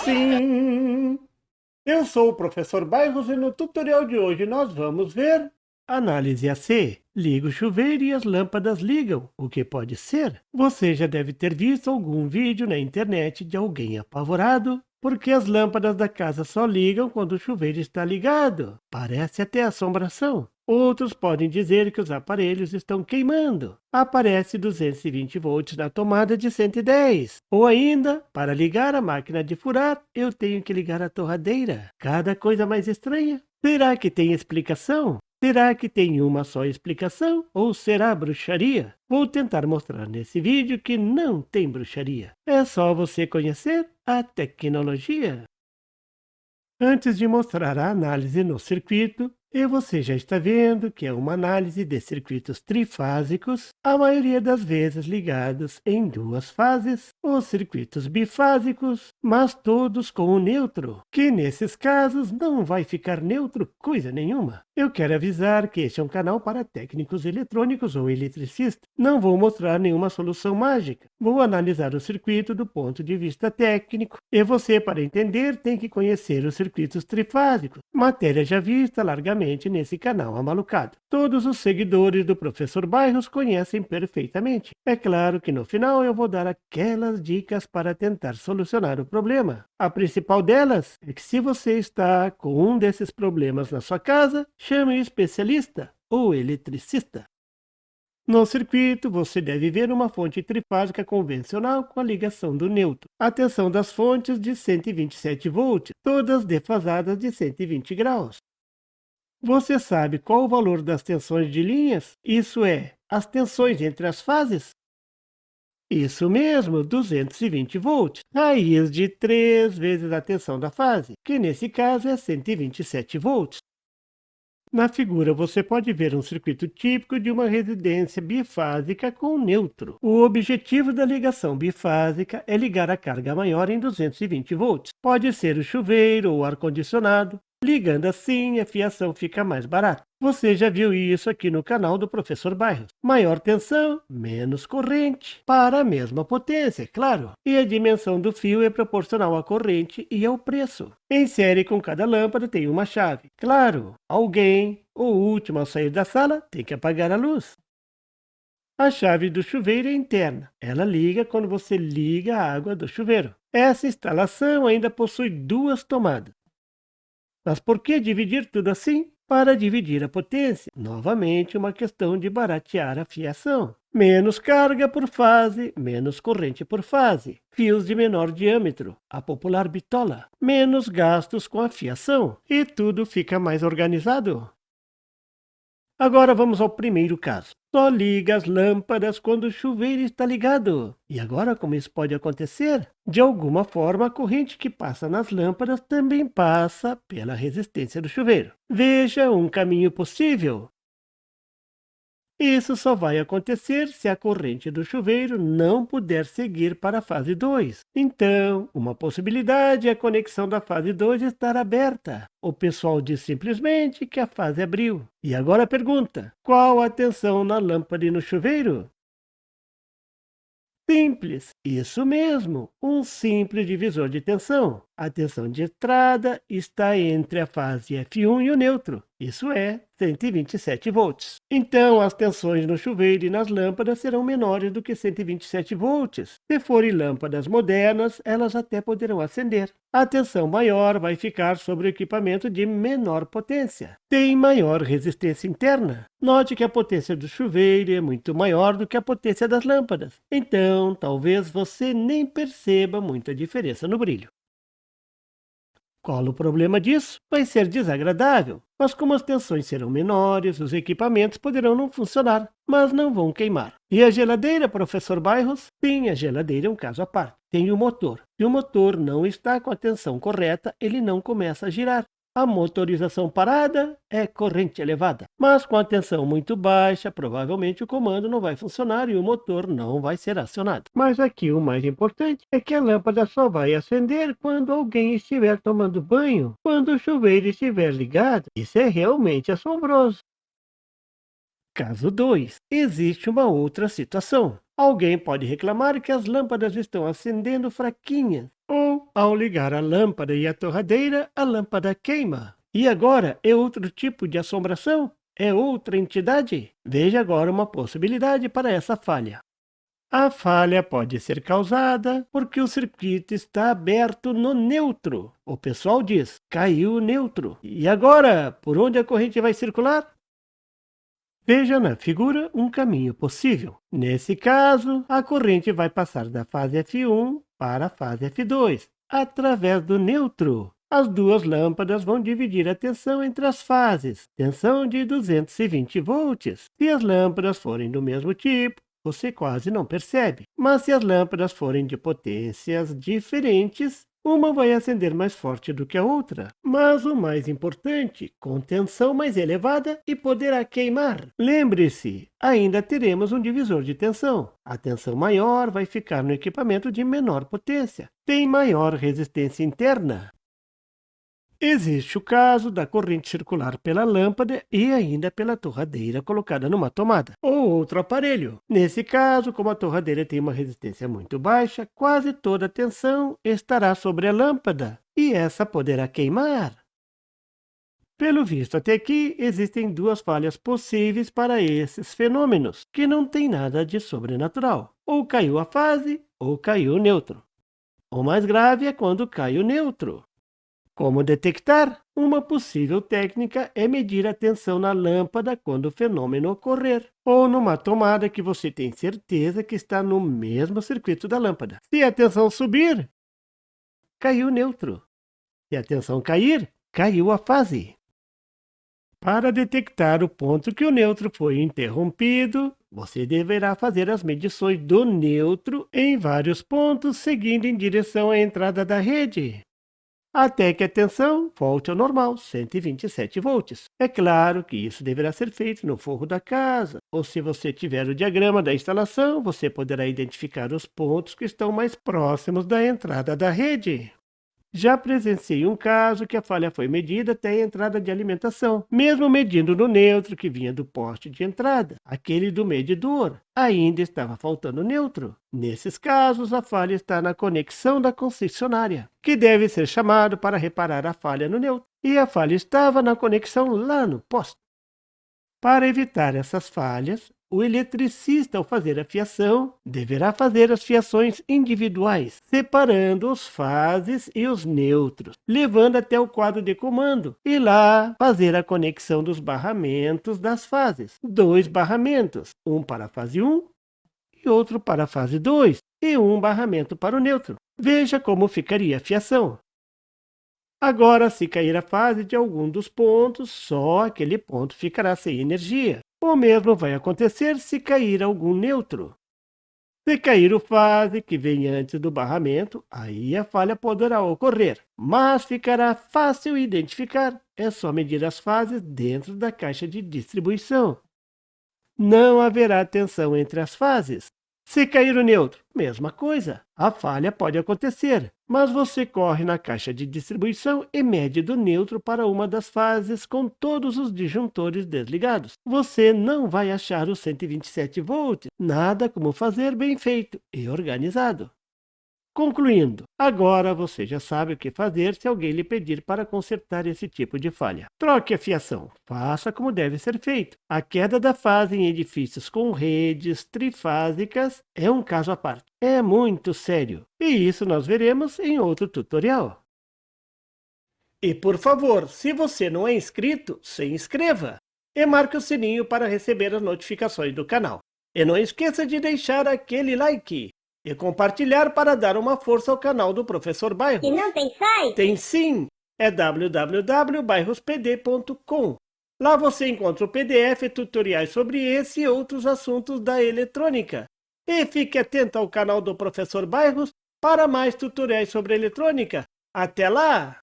Sim, eu sou o professor Bairros e no tutorial de hoje nós vamos ver análise AC. Liga o chuveiro e as lâmpadas ligam. O que pode ser? Você já deve ter visto algum vídeo na internet de alguém apavorado porque as lâmpadas da casa só ligam quando o chuveiro está ligado. Parece até assombração. Outros podem dizer que os aparelhos estão queimando. Aparece 220 volts na tomada de 110. Ou ainda, para ligar a máquina de furar, eu tenho que ligar a torradeira. Cada coisa mais estranha. Será que tem explicação? Será que tem uma só explicação ou será bruxaria? Vou tentar mostrar nesse vídeo que não tem bruxaria. É só você conhecer a tecnologia. Antes de mostrar a análise no circuito, e você já está vendo que é uma análise de circuitos trifásicos, a maioria das vezes ligados em duas fases, os circuitos bifásicos, mas todos com o neutro, que nesses casos não vai ficar neutro coisa nenhuma. Eu quero avisar que este é um canal para técnicos eletrônicos ou eletricistas. Não vou mostrar nenhuma solução mágica. Vou analisar o circuito do ponto de vista técnico, e você, para entender, tem que conhecer os circuitos trifásicos, matéria já vista largamente nesse canal amalucado. Todos os seguidores do professor Bairros conhecem perfeitamente. É claro que no final eu vou dar aquelas dicas para tentar solucionar o problema. A principal delas é que se você está com um desses problemas na sua casa, chame o especialista ou eletricista. No circuito, você deve ver uma fonte trifásica convencional com a ligação do neutro. A tensão das fontes de 127 volts, todas defasadas de 120 graus. Você sabe qual o valor das tensões de linhas? Isso é, as tensões entre as fases? Isso mesmo, 220 volts, raiz de 3 vezes a tensão da fase, que nesse caso é 127 volts. Na figura você pode ver um circuito típico de uma residência bifásica com neutro. O objetivo da ligação bifásica é ligar a carga maior em 220 volts. Pode ser o chuveiro ou o ar-condicionado. Ligando assim, a fiação fica mais barata. Você já viu isso aqui no canal do professor Bairros. Maior tensão, menos corrente, para a mesma potência, claro. E a dimensão do fio é proporcional à corrente e ao preço. Em série com cada lâmpada tem uma chave. Claro, alguém, o último a sair da sala, tem que apagar a luz. A chave do chuveiro é interna. Ela liga quando você liga a água do chuveiro. Essa instalação ainda possui duas tomadas. Mas por que dividir tudo assim? Para dividir a potência. Novamente uma questão de baratear a fiação. Menos carga por fase, menos corrente por fase. Fios de menor diâmetro, a popular bitola. Menos gastos com a fiação. E tudo fica mais organizado. Agora vamos ao primeiro caso. Só liga as lâmpadas quando o chuveiro está ligado. E agora como isso pode acontecer? De alguma forma a corrente que passa nas lâmpadas também passa pela resistência do chuveiro. Veja um caminho possível. Isso só vai acontecer se a corrente do chuveiro não puder seguir para a fase 2. Então, uma possibilidade é a conexão da fase 2 estar aberta. O pessoal diz simplesmente que a fase abriu. E agora a pergunta: qual a tensão na lâmpada e no chuveiro? Simples, isso mesmo, um simples divisor de tensão. A tensão de entrada está entre a fase F1 e o neutro, isso é, 127 volts. Então, as tensões no chuveiro e nas lâmpadas serão menores do que 127 volts. Se forem lâmpadas modernas, elas até poderão acender. A tensão maior vai ficar sobre o equipamento de menor potência. Tem maior resistência interna. Note que a potência do chuveiro é muito maior do que a potência das lâmpadas. Então, talvez você nem perceba muita diferença no brilho. Qual o problema disso? Vai ser desagradável, mas como as tensões serão menores, os equipamentos poderão não funcionar, mas não vão queimar. E a geladeira, professor Bairros? Sim, a geladeira é um caso à parte. Tem o motor. Se o motor não está com a tensão correta, ele não começa a girar. A motorização parada é corrente elevada, mas com a tensão muito baixa, provavelmente o comando não vai funcionar e o motor não vai ser acionado. Mas aqui o mais importante é que a lâmpada só vai acender quando alguém estiver tomando banho, quando o chuveiro estiver ligado. Isso é realmente assombroso. Caso 2. Existe uma outra situação. Alguém pode reclamar que as lâmpadas estão acendendo fraquinhas. Ou, ao ligar a lâmpada e a torradeira, a lâmpada queima. E agora é outro tipo de assombração? É outra entidade? Veja agora uma possibilidade para essa falha. A falha pode ser causada porque o circuito está aberto no neutro. O pessoal diz, caiu o neutro. E agora, por onde a corrente vai circular? Veja na figura um caminho possível. Nesse caso, a corrente vai passar da fase F1 para a fase F2, através do neutro. As duas lâmpadas vão dividir a tensão entre as fases, tensão de 220 volts. Se as lâmpadas forem do mesmo tipo, você quase não percebe. Mas se as lâmpadas forem de potências diferentes, uma vai acender mais forte do que a outra, mas o mais importante, com tensão mais elevada e poderá queimar. Lembre-se, ainda teremos um divisor de tensão. A tensão maior vai ficar no equipamento de menor potência. Tem maior resistência interna. Existe o caso da corrente circular pela lâmpada e ainda pela torradeira colocada numa tomada, ou outro aparelho. Nesse caso, como a torradeira tem uma resistência muito baixa, quase toda a tensão estará sobre a lâmpada, e essa poderá queimar. Pelo visto até aqui, existem duas falhas possíveis para esses fenômenos, que não tem nada de sobrenatural. Ou caiu a fase, ou caiu o neutro. O mais grave é quando cai o neutro. Como detectar? Uma possível técnica é medir a tensão na lâmpada quando o fenômeno ocorrer, ou numa tomada que você tem certeza que está no mesmo circuito da lâmpada. Se a tensão subir, caiu o neutro. Se a tensão cair, caiu a fase. Para detectar o ponto que o neutro foi interrompido, você deverá fazer as medições do neutro em vários pontos, seguindo em direção à entrada da rede, até que a tensão volte ao normal, 127 volts. É claro que isso deverá ser feito no forro da casa, ou se você tiver o diagrama da instalação, você poderá identificar os pontos que estão mais próximos da entrada da rede. Já presenciei um caso que a falha foi medida até a entrada de alimentação, mesmo medindo no neutro que vinha do poste de entrada, aquele do medidor, ainda estava faltando neutro. Nesses casos, a falha está na conexão da concessionária, que deve ser chamado para reparar a falha no neutro, e a falha estava na conexão lá no poste. Para evitar essas falhas, o eletricista, ao fazer a fiação, deverá fazer as fiações individuais, separando os fases e os neutros, levando até o quadro de comando e lá fazer a conexão dos barramentos das fases. 2 barramentos, um para a fase 1 e outro para a fase 2, e um barramento para o neutro. Veja como ficaria a fiação. Agora, se cair a fase de algum dos pontos, só aquele ponto ficará sem energia. O mesmo vai acontecer se cair algum neutro. Se cair o fase que vem antes do barramento, aí a falha poderá ocorrer, mas ficará fácil identificar. É só medir as fases dentro da caixa de distribuição. Não haverá tensão entre as fases. Se cair o neutro, mesma coisa. A falha pode acontecer, mas você corre na caixa de distribuição e mede do neutro para uma das fases com todos os disjuntores desligados. Você não vai achar os 127 volts, nada como fazer bem feito e organizado. Concluindo, agora você já sabe o que fazer se alguém lhe pedir para consertar esse tipo de falha. Troque a fiação, faça como deve ser feito. A queda da fase em edifícios com redes trifásicas é um caso à parte. É muito sério, e isso nós veremos em outro tutorial. E por favor, se você não é inscrito, se inscreva e marque o sininho para receber as notificações do canal. E não esqueça de deixar aquele like e compartilhar para dar uma força ao canal do Professor Bairros. E não tem site? Tem sim, é www.bairrospd.com. Lá você encontra o PDF e tutoriais sobre esse e outros assuntos da eletrônica. E fique atento ao canal do Professor Bairros para mais tutoriais sobre eletrônica. Até lá!